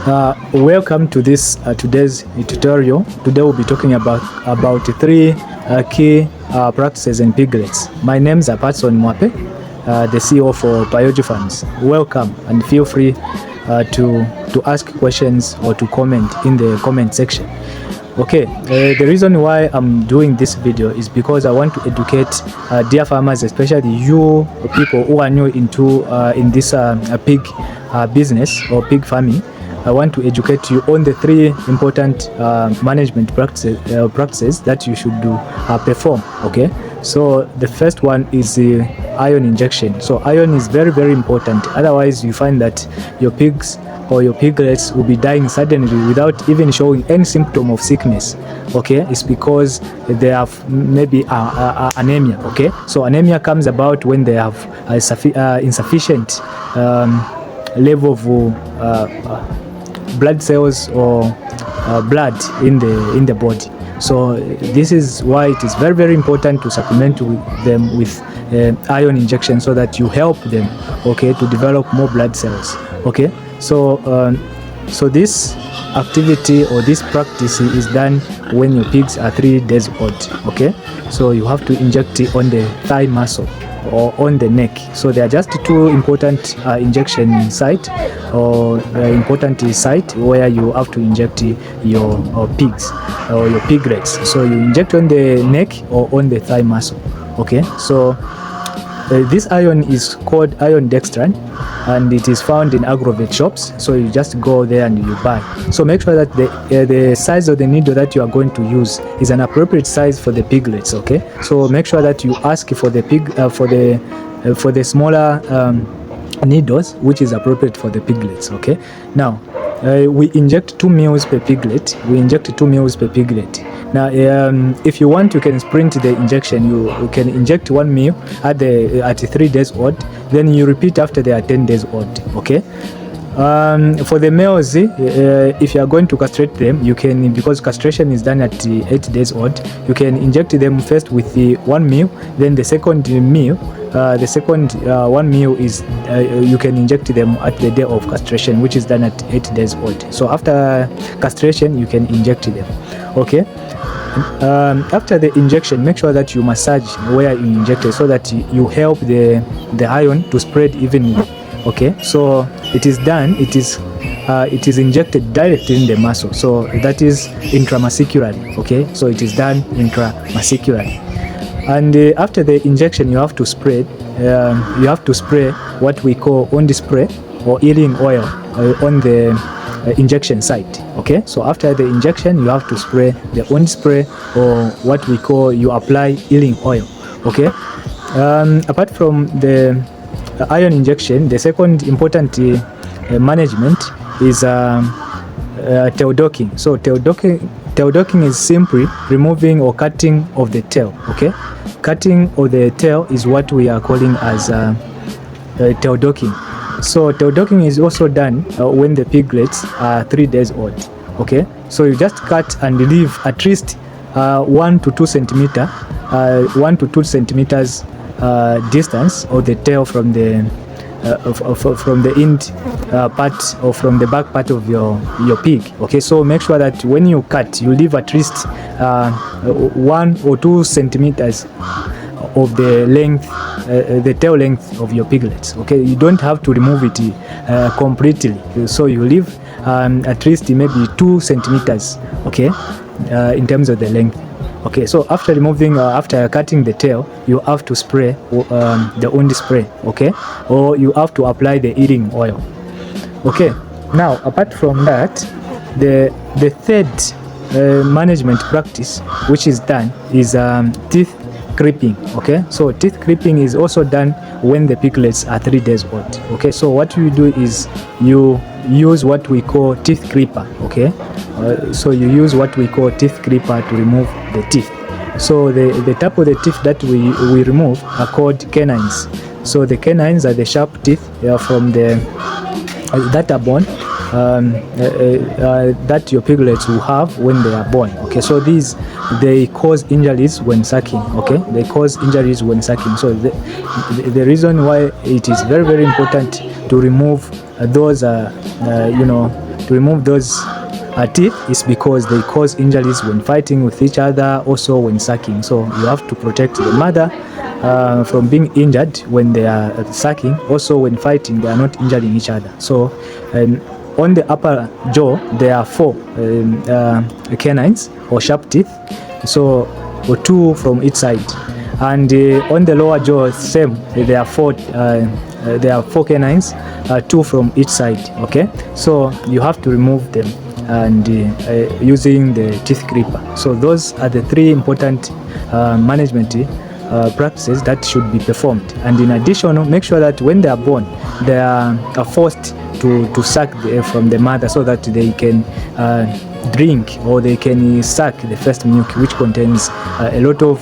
Welcome to this today's tutorial. Today we'll be talking about three key practices in piglets. My name is 𝐏𝐫𝐚𝐬𝐿, the CEO for Biology Farms. Welcome, and feel free to ask questions or to comment in the comment section. Okay, the reason why I'm doing this video is because I want to educate dear farmers, especially you people who are new into in this pig business or pig farming. I want to educate you on the three important management practices that you should do perform. Okay, so the first one is the iron injection. So iron is very, very important. Otherwise, you find that your pigs or your piglets will be dying suddenly without even showing any symptom of sickness. Okay, it's because they have maybe anemia. Okay, so anemia comes about when they have insufficient level of blood cells or blood in the body. So this is why it is very, very important to supplement them with iron injection, so that you help them, okay, to develop more blood cells. Okay, so so this activity or this practice is done when your pigs are 3 days old. Okay, so you have to inject it on the thigh muscle or on the neck. So there are just two important injection site or important site where you have to inject your pigs or your piglets. So you inject on the neck or on the thigh muscle. Okay, so this iron is called iron dextran, and it is found in agrovet shops. So you just go there and you buy. So make sure that the size of the needle that you are going to use is an appropriate size for the piglets. Okay, so make sure that you ask for the for the smaller needles, which is appropriate for the piglets. Okay, now we inject 2 ml per piglet. We inject 2 ml per piglet. Now, if you want, you can sprint the injection. You can inject 1 ml at 3 days old. Then you repeat after they are 10 days old. Okay. For the males, if you are going to castrate them, you can, because castration is done at 8 days old, you can inject them first with the 1 ml. Then the second 1 ml is you can inject them at the day of castration, which is done at 8 days old. So after castration, you can inject them. Okay. After the injection, make sure that you massage where you injected, so that you help the iron to spread evenly. Okay, so it is done. It is injected directly in the muscle, so that is intramuscularly. Okay, so it is done intramuscularly. And after the injection, you have to spray. You have to spray what we call on the spray or healing oil on the injection site. Okay, so after the injection, you have to spray the on spray, or what we call, you apply healing oil. Okay, apart from the iron injection, the second important management is tail docking. So tail docking is simply removing or cutting of the tail. Okay, cutting of the tail is what we are calling as tail docking. So tail docking is also done when the piglets are 3 days old. Okay, so you just cut and leave at least 1 to 2 centimeters distance of the tail from the end part or from the back part of your pig. Okay, so make sure that when you cut, you leave at least 1 or 2 centimeters of the length, the tail length of your piglets. Okay, you don't have to remove it completely. So you leave at least maybe 2 centimeters. Okay, in terms of the length. Okay, so after removing, after cutting the tail, you have to spray the wound spray. Okay, or you have to apply the healing oil. Okay, now apart from that, the third management practice which is done is teeth clipping. Okay, so teeth clipping is also done when the piglets are 3 days old. Okay, so what you do is you use what we call teeth clipper. Okay, so you use what we call teeth clipper to remove the teeth. So the type of the teeth that we remove are called canines. So the canines are the sharp teeth from the that are born that your piglets will have when they are born. Okay, so they cause injuries when sucking. Okay, they cause injuries when sucking. So the reason why it is very, very important to remove those to remove those teeth is because they cause injuries when fighting with each other, also when sucking. So you have to protect the mother from being injured when they are sucking. Also when fighting, they are not injuring each other. So on the upper jaw there are 4 canines or sharp teeth, so 2 from each side, and on the lower jaw same, there are 4 canines, 2 from each side. Okay, so you have to remove them and using the teeth clipper. So those are the 3 important management practices that should be performed. And in addition, make sure that when they are born, they are forced to suck from the mother so that they can drink or they can suck the first milk, which contains a lot of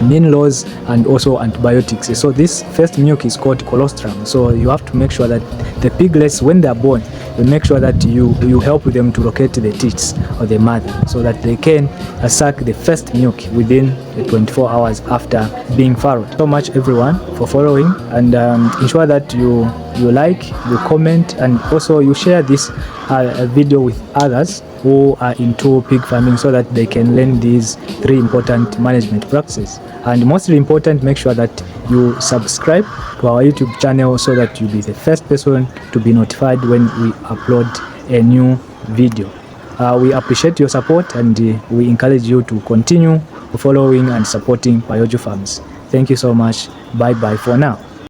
minerals and also antibiotics. So this first milk is called colostrum. So you have to make sure that the piglets, when they are born, you make sure that you help them to locate the teats of the mother so that they can suck the first milk within 24 hours after being farrowed. So much everyone for following, and ensure that you like, you comment, and also you share this video with others who are into pig farming so that they can learn these 3 important management practices. And mostly important, make sure that you subscribe to our YouTube channel so that you'll be the first person to be notified when we upload a new video. We appreciate your support, and we encourage you to continue following and supporting Biology Farms. Thank you so much. Bye bye for now.